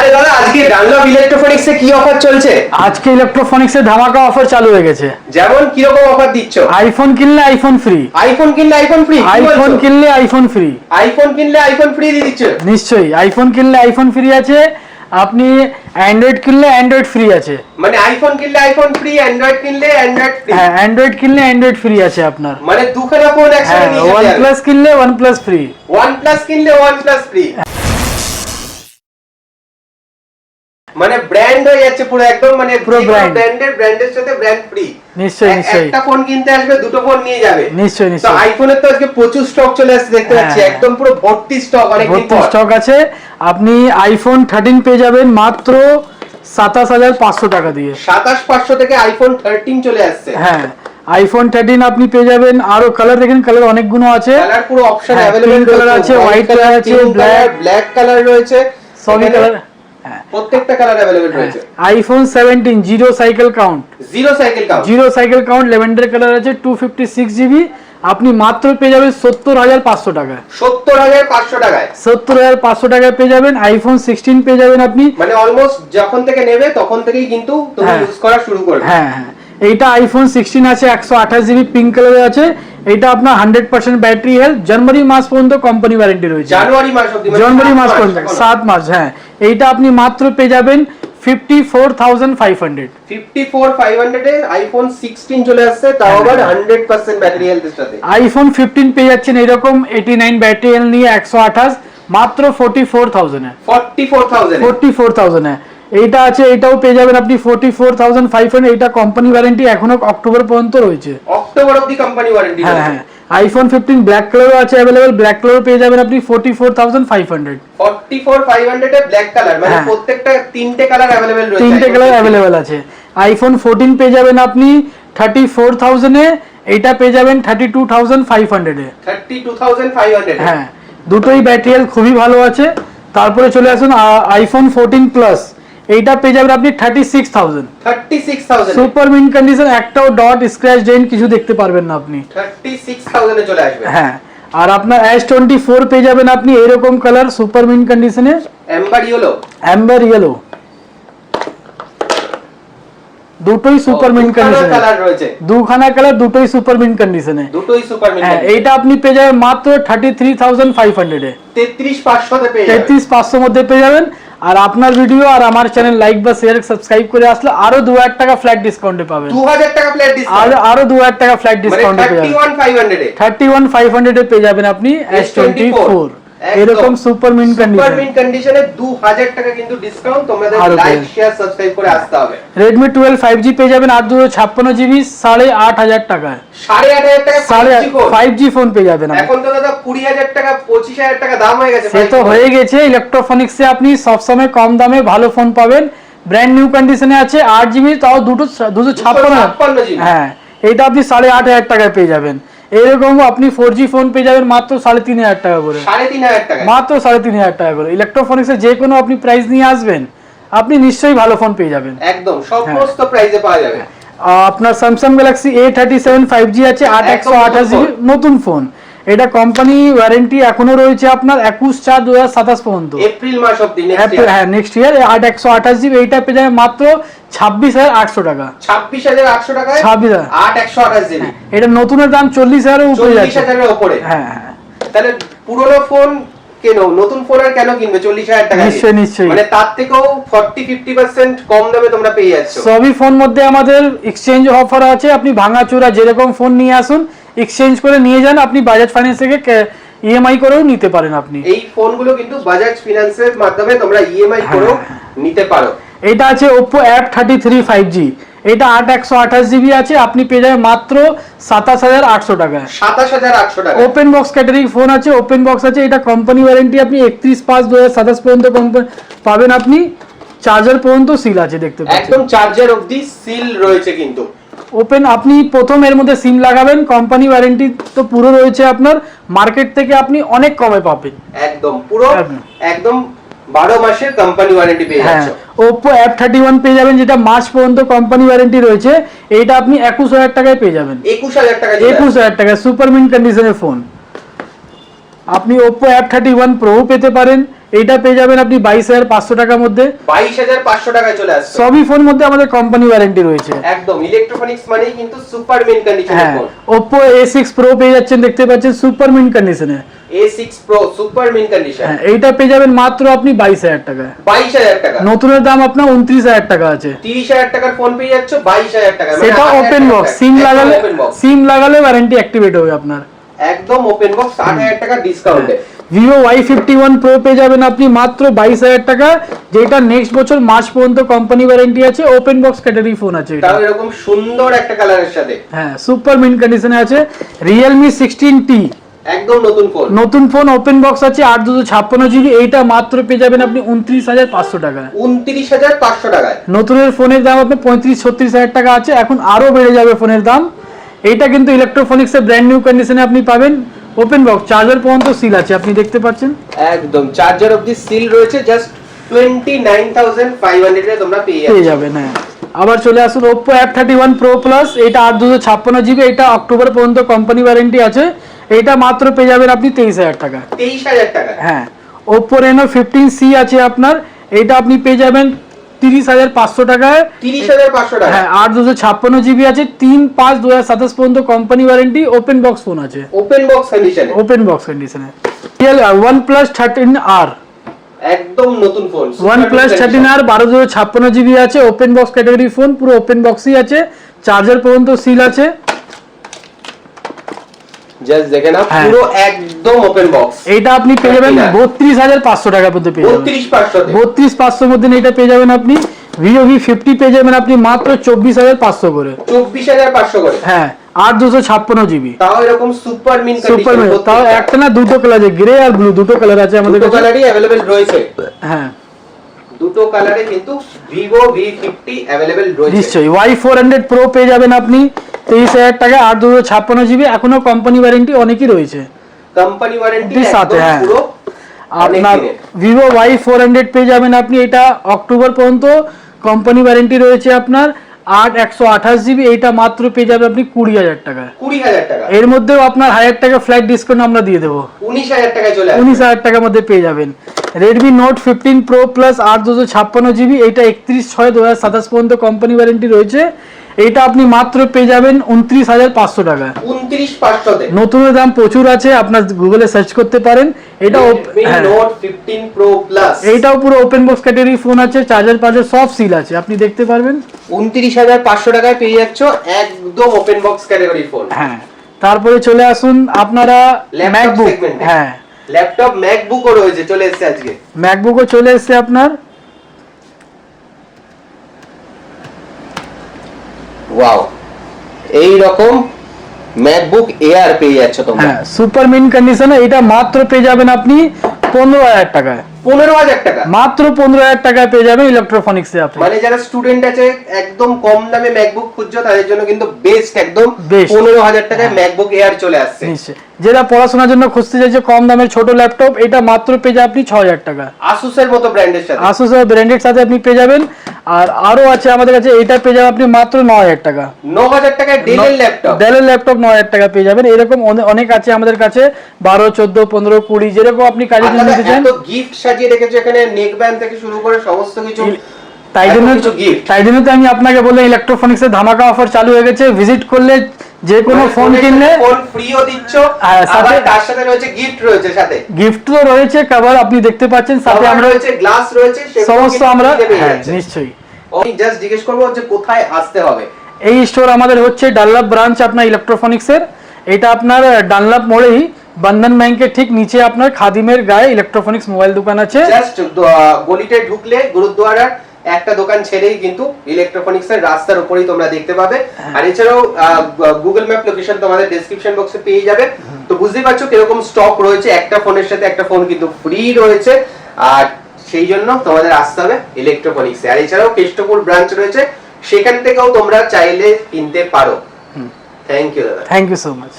তাহলে দাদা আজকে ডানলপ ইলেকট্রনিক্স এ কি অফার চলছে? আজকে ইলেকট্রনিক্স এ ধামাকা অফার চালু হয়ে গেছে। যেমন কি রকম অফার দিচ্ছ? আইফোন কিনলে আইফোন ফ্রি। আইফোন কিনলে আইফোন ফ্রি? আইফোন কিনলে আইফোন ফ্রি। আইফোন কিনলে আইফোন ফ্রি দিয়ে দিচ্ছ? নিশ্চয়ই, আইফোন কিনলে আইফোন ফ্রি আছে। আপনি অ্যান্ড্রয়েড কিনলে অ্যান্ড্রয়েড ফ্রি আছে। মানে আইফোন কিনলে আইফোন ফ্রি, অ্যান্ড্রয়েড কিনলে অ্যান্ড্রয়েড ফ্রি। হ্যাঁ, অ্যান্ড্রয়েড কিনলে অ্যান্ড্রয়েড ফ্রি আছে আপনার। মানে দুখানা ফোন একসাথে নিয়ে যাবে। OnePlus কিনলে OnePlus ফ্রি। OnePlus কিনলে OnePlus ফ্রি। মানে ব্র্যান্ড হয়ে যাচ্ছে পুরো একদম, মানে পুরো ব্র্যান্ডের সাথে ব্র্যান্ড ফ্রি। নিশ্চয়ই নিশ্চয়ই। একটা ফোন কিনতে আসবে দুটো ফোন নিয়ে যাবে। নিশ্চয়ই তো নিশ্চয়ই। আইফোনের তো আজকে প্রচুর স্টক চলে আসছে দেখতে পাচ্ছি, একদম পুরো ভর্তি স্টক, অনেক দিন পর স্টক আছে। আপনি আইফোন 13 পেয়ে যাবেন মাত্র 27,500 টাকা দিয়ে। 27,500 থেকে আইফোন 13 চলে আসছে। হ্যাঁ, আইফোন 13 আপনি পেয়ে যাবেন। আরো কালার দেখেন, কালার অনেকগুলো আছে। কালার পুরো অপশন अवेलेबल কালার আছে, হোয়াইট কালার আছে, ব্ল্যাক কালার রয়েছে, সলিড কালার, প্রত্যেকটা কালার अवेलेबल রয়েছে। IPhone 17 zero cycle count, zero cycle count lavender colour আছে, 256 জিবি। আপনি মাত্র পেয়ে যাবেন 70,500 টাকায়। 70,500 টাকায় 70,500 টাকায় পেয়ে যাবেন। আইফোন 16 পেয়ে যাবেন আপনি। মানে অলমোস্ট যখন থেকে নেবে তখন থেকেই কিন্তু তুমি ইউজ করা শুরু করবে। হ্যাঁ হ্যাঁ, এইটা আইফোন 16 আছে, 128 জিবি, পিঙ্ক কালারে আছে। এটা আপনার 100% ব্যাটারি হেলথ। জানুয়ারি মাস পর্যন্ত কোম্পানি ওয়ারেন্টি রয়েছে। জানুয়ারি মাস অবধি, জানুয়ারি মাস পর্যন্ত 7 মাস। হ্যাঁ, এইটা আপনি মাত্র পেয়ে যাবেন 54,500। 54,500 এ আইফোন 16 চলে আসছে, তাও আবার 100% ব্যাটারি হেলথের সাথে। আইফোন 15 পেয়ে যাচ্ছেন এরকম 89 ব্যাটারি হেলথ নিয়ে 128, মাত্র 44,000 এ। 44,000 এ এইটা আছে। এটাও পেয়ে যাবেন আপনি 44,500। এটা কোম্পানি ওয়ারেন্টি এখনো অক্টোবর পর্যন্ত রয়েছে। অক্টোবর অবধি কোম্পানি ওয়ারেন্টি। হ্যাঁ হ্যাঁ, আইফোন 15 ব্ল্যাক কালারও আছে अवेलेबल। ব্ল্যাক কালার পেয়ে যাবেন আপনি 44,500। 44,500 এ ব্ল্যাক কালার, মানে প্রত্যেকটা তিনটে কালার अवेलेबल রয়েছে। তিনটে কালার अवेलेबल আছে। আইফোন 14 পেয়ে যাবেন আপনি 34,000 এ। এটা পেয়ে যাবেন 32,500 এ। 32,500। হ্যাঁ, দুটোই ব্যাটারি হেলথ খুবই ভালো আছে। তারপরে চলে আসুন আইফোন 14 প্লাস। এইটা পেয়ে যাবেন আপনি 36,000। 36,000 সুপার মিন্ট কন্ডিশন, একটাও ডট স্ক্র্যাচ ডেন্ট কিছু দেখতে পারবেন না আপনি। 36,000 এ চলে আসবে। হ্যাঁ, আর আপনার S24 পেয়ে যাবেন আপনি এরকম কালার, সুপার মিন্ট কন্ডিশনে, অ্যাম্বার ইয়েলো। দুটোই সুপার মিন্ট কন্ডিশনে কালার রয়েছে। দুখানা কালার, দুটোই সুপার মিন্ট কন্ডিশনে। দুটোই সুপার মিন্ট। হ্যাঁ, এইটা আপনি পেয়ে যাবেন মাত্র 33,500 এ। 33,500 তে পেয়ে যাবেন। 33,500 মধ্যে পেয়ে যাবেন। আর আপনার ভিডিও আর আমার চ্যানেল লাইক বা শেয়ার সাবস্ক্রাইব করে আসলে আরো 2,000 টাকা ফ্ল্যাট ডিসকাউন্টে পাবেন। 2,000 টাকা ফ্ল্যাট ডিসকাউন্ট। আরো 2,000 টাকা ফ্ল্যাট ডিসকাউন্টে পেয়ে যাবেন। 31,500 এ। 31,500 এ পেয়ে যাবেন আপনি S24 এরকম super mint condition. Super mint কন্ডিশনে 2,000 টাকা কিন্তু ডিসকাউন্ট। তোমাদের লাইক শেয়ার সাবস্ক্রাইব করে আসতে হবে। Redmi 12 5G পেয়ে যাবেন 856 জিবি 8,500 টাকায়। 8,500 টাকা 5G ফোন পেয়ে যাবেন। এখন তো দাদা 20,000 টাকা 25,000 টাকা দাম হয়ে গেছে। সে তো হয়ে গেছে। ইলেকট্রনিক্সে আপনি সবসময় কম দামে ভালো ফোন পাবেন। ব্র্যান্ড নিউ কন্ডিশনে আছে 8GB, তাও 256 জিবি। হ্যাঁ, এইটা আপনি 8,500 টাকায় পেয়ে যাবেন। এরকম আপনি 4G ফোন পেয়ে যাবেন মাত্র 3,500 টাকা করে। 3,500 টাকা, মাত্র 3,500 টাকা করে। ইলেকট্রনিক্সে যে কোনো আপনি প্রাইস নিয়ে আসবেন, আপনি নিশ্চয়ই ভালো ফোন পেয়ে যাবেন। একদম সমস্ত প্রাইসে পাওয়া যাবে। আপনার স্যামসাং গ্যালাক্সি A37 5G আছে 8/128 জিবি, নতুন ফোন। এটা কোম্পানি ওয়ারেন্টি এখনো রয়েছে আপনার 21/4/2027 পর্যন্ত, এপ্রিল মাস অবধি। হ্যাঁ, নেক্সট ইয়ার। 8/128 জিবি এইটা পেয়ে যাবেন মাত্র 26,800 টাকা। 26,800 টাকায় 8/128 জিবি। এটা নতুনের দাম 40,000 এর উপরে যাচ্ছে। 40,000 এর উপরে। হ্যাঁ হ্যাঁ, তাহলে পুরনো ফোন কেন, নতুন ফোন আর কেন কিনবে 40,000 টাকা? নিশ্চয়ই নিশ্চয়ই। মানে তার থেকেও 40-50% কম দামে তোমরা পেয়ে যাচ্ছ। সবই ফোন মধ্যে আমাদের এক্সচেঞ্জ অফার আছে। আপনি ভাঙাচোরা যেরকম ফোন নিয়ে আসুন, এক্সচেঞ্জ করে নিয়ে যান। আপনি বাজাজ ফাইন্যান্স থেকে ইএমআই করেও নিতে পারেন। আপনি এই ফোনগুলো কিন্তু বাজাজ ফিনান্সের মাধ্যমে তোমরা ইএমআই করেও নিতে পারো। এটা আছে Oppo F33 5G। এটা 8/128 জিবি আছে। আপনি পেয়ে যাবেন মাত্র 27,800 টাকায়। 27,800 টাকা। ওপেন বক্স ক্যাটাগরি ফোন আছে, ওপেন বক্স আছে। এটা কোম্পানি ওয়ারেন্টি আপনি 31/5/2027 পর্যন্ত পাবেন। আপনি চার্জার পর্যন্ত সিল আছে দেখতে পাচ্ছেন। একদম চার্জার অবধি সিল রয়েছে কিন্তু। ওপেন আপনি প্রথম এর মধ্যে সিম লাগাবেন, কোম্পানি ওয়ারেন্টি তো পুরো রয়েছে আপনার। মার্কেট থেকে আপনি অনেক কমে পাবেন। একদম পুরো একদম 12 মাসের কোম্পানি ওয়ারেন্টি পেয়ে যাচ্ছ। Oppo F31 পেয়ে যাবেন, যেটা মার্চ পর্যন্ত কোম্পানি ওয়ারেন্টি রয়েছে। এইটা আপনি 21,000 টাকায় পেয়ে যাবেন। 21,000 টাকা। 21,000 টাকা সুপার মিন্ট কন্ডিশনের ফোন। আপনি Oppo F31 Pro পেতে পারেন। এটা পেয়ে যাবেন আপনি 22,500 টাকার মধ্যে। 22,500 টাকায় চলে আসছে। সবই ফোন মধ্যে আমাদের কোম্পানি ওয়ারেন্টি রয়েছে। একদম ইলেকট্রনিক্স মানেই কিন্তু সুপার মিন কন্ডিশনের ফোন। Oppo A6 Pro পেয়ে যাচ্ছেন, দেখতে পাচ্ছেন সুপার মিন কন্ডিশনে। A6 Pro super mint condition. হ্যাঁ, এইটা পেয়ে যাবেন মাত্র আপনি 22,000 টাকায়। 22,000 টাকা। নতুনের দাম আপনার 29,000 টাকা আছে। 30,000 টাকার ফোন পেয়ে যাচ্ছ 22,000 টাকা। সেটা ওপেন বক্স, সিম লাগালে ওয়ারেন্টি অ্যাক্টিভেট হবে আপনার। একদম ওপেন বক্স 8,000 টাকা ডিসকাউন্টে। Vivo Y51 Pro পেয়ে যাবেন আপনি মাত্র 22,000 টাকা, যেটা নেক্সট বছর মার্চ পর্যন্ত কোম্পানি ওয়ারেন্টি আছে। ওপেন বক্স ক্যাটাগরি ফোন আছে এটা। তাও এরকম সুন্দর একটা কালারের সাথে। হ্যাঁ, সুপার মিন কন্ডিশনে আছে। Realme 16T একদম নতুন ফোন। নতুন ফোন, ওপেন বক্স আছে, 8/256 জিবি। এইটা মাত্র পেয়ে যাবেন আপনি 29,500 টাকায়। 29,500 টাকায়। নতুনের ফোনের দাম আপনার 35-36,000 টাকা আছে, এখন আরো বেড়ে যাবে ফোনের দাম। এইটা কিন্তু ইলেকট্রোফনিক্স এর ব্র্যান্ড নিউ কন্ডিশনে আপনি পাবেন। ওপেন বক্স, চার্জার পর্যন্ত সিল আছে, আপনি দেখতে পাচ্ছেন। একদম চার্জার অবধি সিল রয়েছে। জাস্ট 29,500 এ তোমরা পেয়ে যাবেন। হ্যাঁ, আবার চলে আসুন Oppo F31 Pro Plus। এটা 8/256 জিবি। এটা অক্টোবর পর্যন্ত কোম্পানি ওয়ারেন্টি আছে। এটা মাত্র পেয়ে যাবেন আপনি 23,000 টাকা। 23,000 টাকা। হ্যাঁ, Oppo Reno 15C আছে আপনার। এটা আপনি পেয়ে যাবেন 30,500 টাকায়। 30,500 টাকা। হ্যাঁ, 8/256 জিবি আছে। 3/5/2027 পর্যন্ত company warranty. Open box phone আছে। ওপেন বক্স কন্ডিশনে। ওপেন বক্স কন্ডিশনে। OnePlus 13R একদম নতুন ফোন। OnePlus 13R 12/256 জিবি আছে। ওপেন বক্স ক্যাটাগরি ফোন, পুরো ওপেন বক্সই আছে, চার্জার পর্যন্ত সিল আছে। জাস্ট দেখেন না, পুরো একদম ওপেন বক্স। এইটা আপনি পেয়ে যাবেন 32,500 টাকা পর্যন্ত পেয়ে যাবেন। 32,500 মধ্যে এটা পেয়ে যাবেন আপনি। Vivo V50 পেয়ে যাবেন আপনি মাত্র 24,500 করে। 24,500 করে। হ্যাঁ, 8/256 জিবি। তাও এরকম super mint super mint, condition. তাও একটা না দুটো কালার আছে, গ্রে আর ব্লু, দুটো কালার আছে আমাদের দুটো কাছে। কালারই अवेलेबल রয়েছে। হ্যাঁ, দুটো কালারে কিন্তু Vivo V50 अवेलेबल রয়েছে। নিশ্চয়ই। Y400 Pro পেয়ে যাবেন আপনি 23,000 টাকা, 8/256 জিবি। এখনো কোম্পানি ওয়ারেন্টি অনেকই রয়েছে। কোম্পানি ওয়ারেন্টি সাথে। একদম হ্যাঁ, পুরো। আপনার Vivo Y400 পেয়ে যাবেন আপনি। এটা অক্টোবর পর্যন্ত কোম্পানি ওয়ারেন্টি রয়েছে আপনার। 8/128 জিবি। এইটা মাত্র পেয়ে যাবেন আপনি 20,000 টাকা। 20,000 টাকা। এর মধ্যেও আপনার 1000 টাকা ফ্ল্যাট ডিসকাউন্ট আমরা দিয়ে দেবো। 19,000 টাকায় চলে আসবে। 19,000 টাকার মধ্যে পেয়ে যাবেন। Redmi Note 15 Pro Plus 8/256 GB. এটা 31/6/2027 পর্যন্ত কোম্পানি ওয়ারেন্টি রয়েছে। এইটা আপনি মাত্র পেয়ে যাবেন 29,500 টাকা। 29,500 তে। নতুনের দাম প্রচুর আছে, আপনার গুগলে সার্চ করতে পারেন। এটা Redmi Note 15 Pro Plus। এইটাও পুরো ওপেন বক্স ক্যাটাগরি ফোন আছে, চার্জার পার্জার সব সিল আছে, আপনি দেখতে পারবেন। 29,500 টাকায় পেয়ে যাচ্ছ একদম ওপেন বক্স ক্যাটাগরি ফোন। হ্যাঁ, তারপরে চলে আসুন আপনারা ম্যাকবুক। হ্যাঁ, ল্যাপটপ ম্যাকবুকও রয়েছে, চলে এসেছে আজকে। ম্যাকবুকও চলে এসেছে আপনার। ওয়াও, এই রকম ম্যাকবুক এয়ার পেয়ে যাচ্ছ তোমরা। হ্যাঁ, সুপার মিন কন্ডিশনে। এটা মাত্র পেয়ে যাবেন আপনি 15,000 টাকায়। 15,000 টাকা। মাত্র 15,000 টাকায় পেয়ে যাবেন ইলেকট্রোফনিক্সে আপনি। মানে যারা স্টুডেন্ট আছে একদম কম দামে ম্যাকবুক খুঁজছো তাদের জন্য কিন্তু বেস্ট, একদম Best। 15,000 টাকায় ম্যাকবুক এয়ার চলে আসছে। নিশ্চয়ই। যারা পড়াশোনার জন্য খুঁজতে চাইছে কম দামের ছোট ল্যাপটপ, এটা মাত্র পেয়ে যাবেন আপনি 6,000 টাকা। Asus এর মতো ব্র্যান্ডের সাথে। Asus এর ব্র্যান্ডের সাথে আপনি পেয়ে যাবেন। আর আরো আছে আমাদের কাছে, এটা পেয়ে যাবেন আপনি মাত্র 9,000 টাকা। 9,000 টাকায় ডেলের ল্যাপটপ। ডেলের ল্যাপটপ 9,000 টাকা পেয়ে যাবেন। এরকম অনেক আছে আমাদের কাছে, 12, 14, 15, 20 যেরকম আপনি কাজে নিতে চান। এত গিফট সাজিয়ে রেখেছো এখানে, নেক ব্যান্ড থেকে শুরু করে সমস্ত কিছু। তাই জন্য তো আমি আপনাকে বললাম ইলেকট্রোফনিক্স এর ধামাকা অফার চালু হয়ে গেছে। ভিজিট করলে যে কোনো ফোন কিনলে ফোন ফ্রিও দিচ্ছ, আবার তার সাথে রয়েছে গিফট, রয়েছে সাথে গিফট তো রয়েছে, কভার আপনি দেখতে পাচ্ছেন, সাথে আমরা রয়েছে গ্লাস রয়েছে, সমস্ত আমরা। হ্যাঁ, নিশ্চয়ই। আমি জাস্ট জিজ্ঞেস করবো যে কোথায় আসতে হবে। এই স্টোর আমাদের হচ্ছে ডানলাপ ব্রাঞ্চ আপনার ইলেকট্রোফনিক্স এর। এটা আপনার ডানলাপ মোড়েই বন্ধন ব্যাংকের ঠিক নিচে আপনার খাদিমের গায়ে ইলেকট্রোফনিক্স মোবাইল দোকান আছে। জাস্ট গলিতে ঢুকলে গুরুদ্বারার একটা দোকান ছেড়েই কিন্তু ইলেকট্রোফনিক্স এর রাস্তার উপরেই তোমরা দেখতে পাবে। আর এছাড়াও গুগল ম্যাপ লোকেশন তোমাদের ডেসক্রিপশন বক্সে পেয়ে যাবে। তো বুঝতেই পারছো কিরকম স্টক রয়েছে, একটা ফোনের সাথে একটা ফোন কিন্তু ফ্রি রয়েছে। আর সেই জন্য তোমাদের আসতে হবে ইলেকট্রোফনিক্সে। আর এছাড়াও কেষ্টপুর ব্রাঞ্চ রয়েছে, সেখান থেকেও তোমরা চাইলে কিনতে পারো। থ্যাংক ইউ দাদা। Thank you so much.